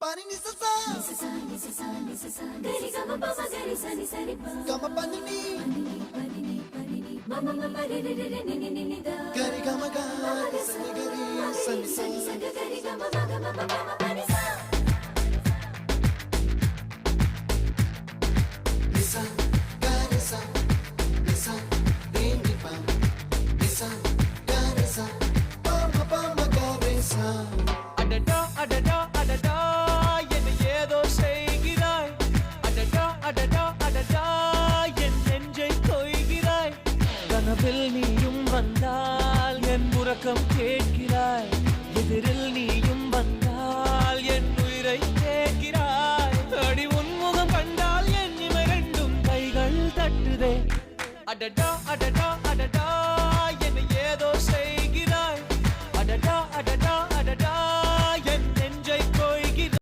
Pani ni sa gari gama pa ma gari sa ni sa ni pa gama pani ni mama mama re re re ni ni ni da gari gama ga sa ni gari sa ni sa gari gama gama pani sa lisa gari sa lisa re ni pa lisa gari sa pa ma gari sa adada adada adada ஏதோ செய்கிறாய் அடடா அடடா அடடா என் நெஞ்சை கொய்கிறாய் கனவில் நீயும் வந்தால் என் உறக்கம் கேட்கிறாய் எதிரில் நீயும் வந்தால் என் உயிரை கேட்கிறாய் அடி உன்முகம் கண்டால் என் இமை ரெண்டும் கைகள் தட்டுதே அடடா